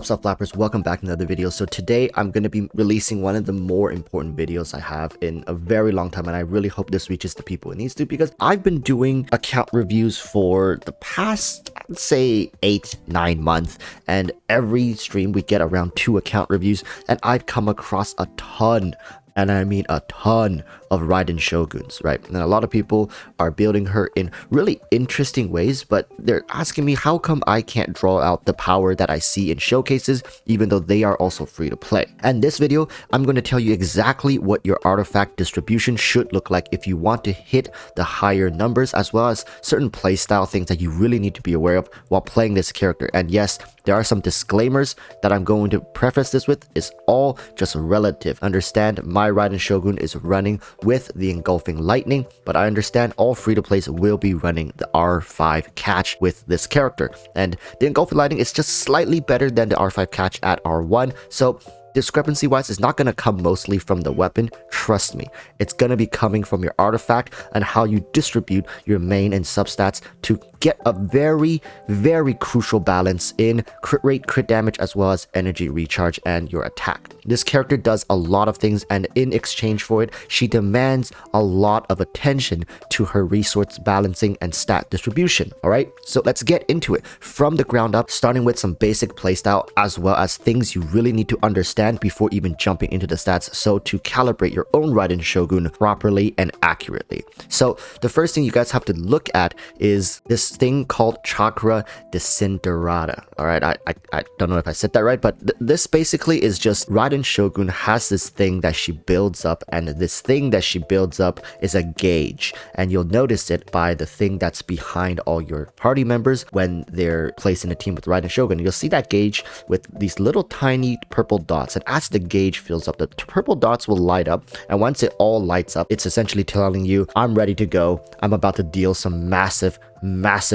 Sup flappers, welcome back to another video. So today I'm going to be releasing one of the more important videos I have in a very long time, and I really hope this reaches the people it needs to, because I've been doing account reviews for the past, I'd say 8-9 months, and every stream we get around 2 account reviews, and I've come across a ton, and I mean a ton, of Raiden Shoguns, right? And a lot of people are building her in really interesting ways, but they're asking me how come I can't draw out the power that I see in showcases, even though they are also free to play. And this video, I'm going to tell you exactly what your artifact distribution should look like if you want to hit the higher numbers, as well as certain playstyle things that you really need to be aware of while playing this character. And yes, there are some disclaimers that I'm going to preface this with. It's all just relative. Understand, my Raiden Shogun is running with the Engulfing Lightning, but I understand all free-to-plays will be running the R5 catch with this character. And the Engulfing Lightning is just slightly better than the R5 catch at R1, so discrepancy wise is not going to come mostly from the weapon. Trust me, it's going to be coming from your artifact and how you distribute your main and substats to get a very crucial balance in crit rate, crit damage, as well as energy recharge and your attack. This character does a lot of things, and in exchange for it, she demands a lot of attention to her resource balancing and stat distribution. Alright, so let's get into it from the ground up, starting with some basic playstyle as well as things you really need to understand before even jumping into the stats, so to calibrate your own Raiden Shogun properly and accurately. So the first thing you guys have to look at is this thing called Chakra Desiderata. Alright, I don't know if I said that right, but this basically is just Raiden Shogun has this thing that she builds up, and this thing that she builds up is a gauge, and you'll notice it by the thing that's behind all your party members when they're placed in a team with Raiden Shogun. You'll see that gauge with these little tiny purple dots, and as the gauge fills up, the purple dots will light up, and once it all lights up, it's essentially telling you, I'm ready to go, I'm about to deal some massive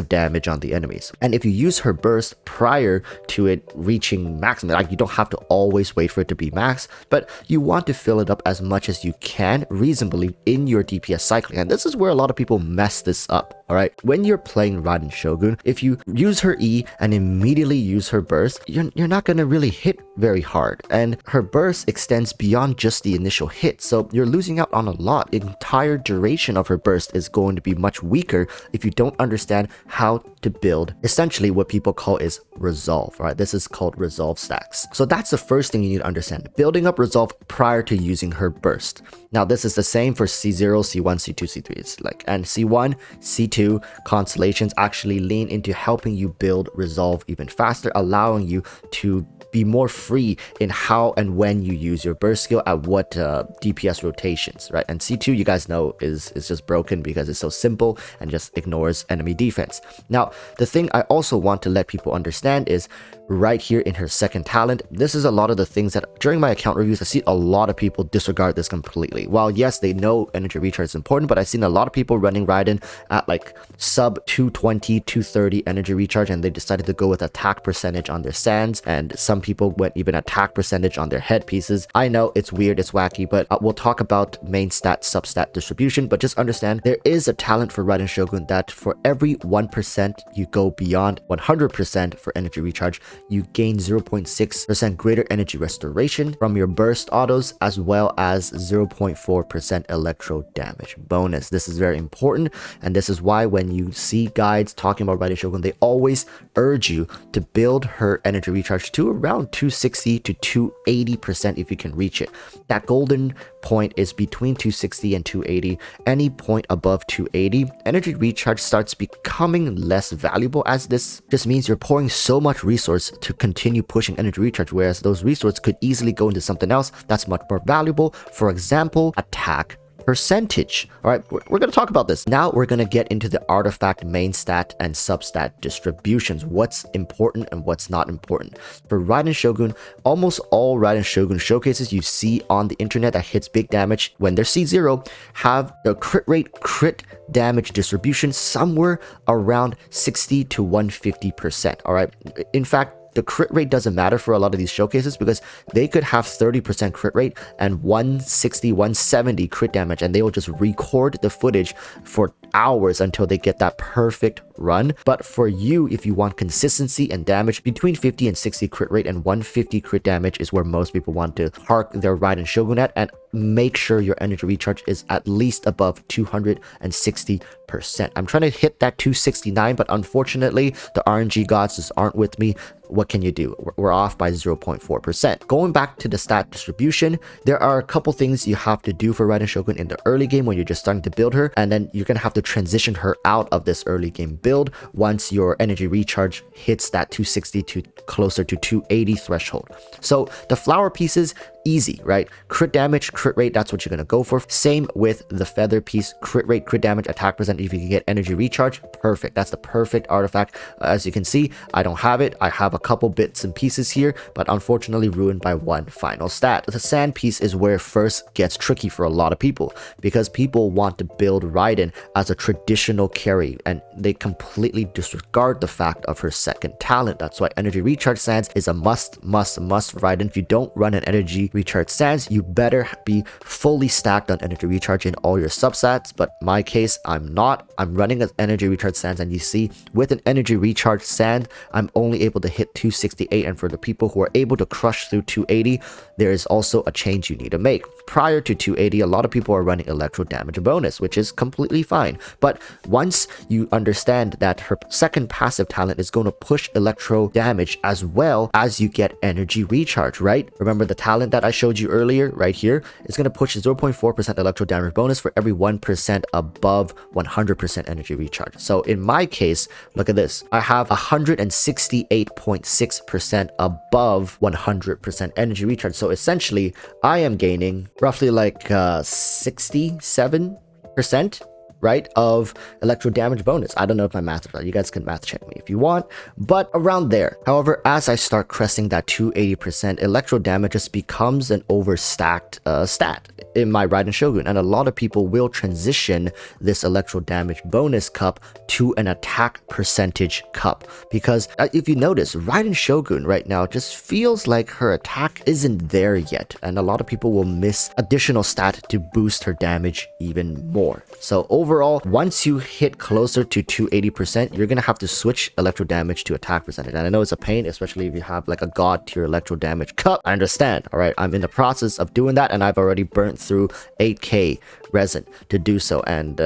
damage on the enemies. And if you use her burst prior to it reaching maximum, like, you don't have to always wait for it to be max, but you want to fill it up as much as you can reasonably in your DPS cycling. And this is where a lot of people mess this up. Alright, when you're playing Raiden Shogun, if you use her E and immediately use her burst, you're not going to really hit very hard, and her burst extends beyond just the initial hit, so you're losing out on a lot. The entire duration of her burst is going to be much weaker if you don't understand how to build essentially what people call is resolve. Right, this is called resolve stacks. So that's the first thing you need to understand, building up resolve prior to using her burst. Now this is the same for C0, C1, C2, C3. It's like, and C1, C2 constellations actually lean into helping you build resolve even faster, allowing you to be more free in how and when you use your burst skill at what DPS rotations, right? And C2, you guys know, is just broken because it's so simple and just ignores enemy defense. Now, the thing I also want to let people understand is right here in her second talent, this is a lot of the things that during my account reviews, I see a lot of people disregard this completely. While yes, they know energy recharge is important, but I've seen a lot of people running Raiden at like sub 220, 230 energy recharge, and they decided to go with attack percentage on their sands, and some people went even attack percentage on their headpieces. I know it's weird, it's wacky, but we'll talk about main stat, substat distribution, but just understand there is a talent for Raiden Shogun that for every 1% you go beyond 100% for energy recharge, you gain 0.6% greater energy restoration from your burst autos, as well as 0.4% electro damage bonus. This is very important, and this is why when you see guides talking about Raiden Shogun, they always urge you to build her energy recharge to around 260 to 280% if you can reach it. That golden point is between 260 and 280. Any point above 280, energy recharge starts becoming less valuable, as this just means you're pouring so much resource to continue pushing energy recharge, whereas those resources could easily go into something else that's much more valuable. For example, attack percentage. All right, we're going to talk about this. Now we're going to get into the artifact main stat and substat distributions, what's important and what's not important. For Raiden Shogun, almost all Raiden Shogun showcases you see on the internet that hits big damage when they're C0 have the crit rate, crit damage distribution somewhere around 60 to 150%. All right, in fact, the crit rate doesn't matter for a lot of these showcases, because they could have 30% crit rate and 160, 170 crit damage, and they will just record the footage for hours until they get that perfect run. But for you, if you want consistency and damage, between 50 and 60 crit rate and 150 crit damage is where most people want to park their Raiden Shogun at, and make sure your energy recharge is at least above 260%. I'm trying to hit that 269, but unfortunately, the RNG gods just aren't with me. What can you do? We're off by 0.4%. Going back to the stat distribution, there are a couple things you have to do for Raiden Shogun in the early game when you're just starting to build her, and then you're gonna have to transition her out of this early game build once your energy recharge hits that 260 to closer to 280 threshold. So the flower pieces, easy, right? Crit damage, crit rate, that's what you're gonna go for. Same with the feather piece, crit rate, crit damage, attack percent. If you can get energy recharge, perfect. That's the perfect artifact. As you can see, I don't have it. I have a couple bits and pieces here, but unfortunately ruined by one final stat. The sand piece is where it first gets tricky for a lot of people, because people want to build Raiden as a traditional carry and they completely disregard the fact of her second talent. That's why energy recharge sands is a must for Raiden. If you don't run an energy recharge sands, you better be fully stacked on energy recharge in all your substats. But in my case, I'm not. I'm running an energy recharge sands, and you see with an energy recharge sand, I'm only able to hit 268. And for the people who are able to crush through 280, there is also a change you need to make. Prior to 280, a lot of people are running electro damage bonus, which is completely fine. But once you understand that her second passive talent is going to push electro damage as well as you get energy recharge, right? Remember the talent that I showed you earlier right here is going to push 0.4% electro damage bonus for every 1% above 100% energy recharge. So in my case, look at this. I have 168.6% above 100% energy recharge. So essentially, I am gaining roughly like 67%, right, of electro damage bonus. I don't know if my math is right. You guys can math check me if you want, but around there. However, as I start cresting that 280%, electro damage just becomes an overstacked stat in my Raiden Shogun, and a lot of people will transition this electro damage bonus cup to an attack percentage cup, because if you notice, Raiden Shogun right now just feels like her attack isn't there yet, and a lot of people will miss additional stat to boost her damage even more. So overall, once you hit closer to 280%, you're gonna have to switch electro damage to attack percentage. And I know it's a pain, especially if you have like a god tier electro damage cup. I understand. All right, I'm in the process of doing that, and I've already burnt through 8k resin to do so, and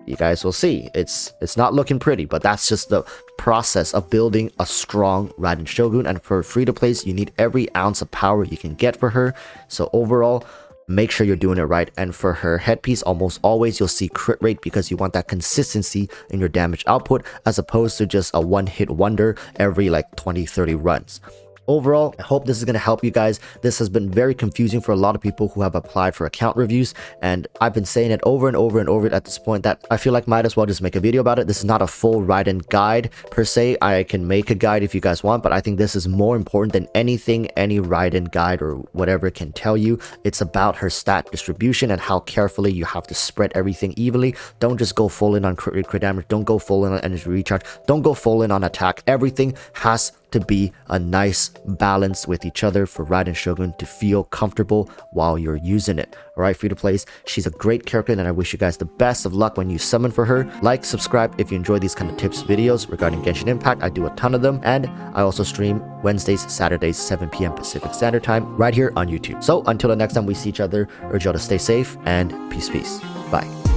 you guys will see it's not looking pretty, but that's just the process of building a strong Raiden Shogun. And for free to plays, you need every ounce of power you can get for her. So overall, make sure you're doing it right. And for her headpiece, almost always you'll see crit rate, because you want that consistency in your damage output as opposed to just a one-hit wonder every like 20-30 runs. Overall, I hope this is going to help you guys. This has been very confusing for a lot of people who have applied for account reviews, and I've been saying it over and over and over at this point that I feel like might as well just make a video about it. This is not a full Raiden guide per se. I can make a guide if you guys want, but I think this is more important than anything any Raiden guide or whatever can tell you. It's about her stat distribution and how carefully you have to spread everything evenly. Don't just go full in on crit damage. Don't go full in on energy recharge. Don't go full in on attack. Everything has to be a nice balance with each other for Raiden Shogun to feel comfortable while you're using it. Alright, free to plays, she's a great character, and I wish you guys the best of luck when you summon for her. Like, subscribe if you enjoy these kind of tips videos regarding Genshin Impact. I do a ton of them, and I also stream Wednesdays, Saturdays, 7 p.m. Pacific Standard Time right here on YouTube. So until the next time we see each other, urge y'all to stay safe and peace. Bye.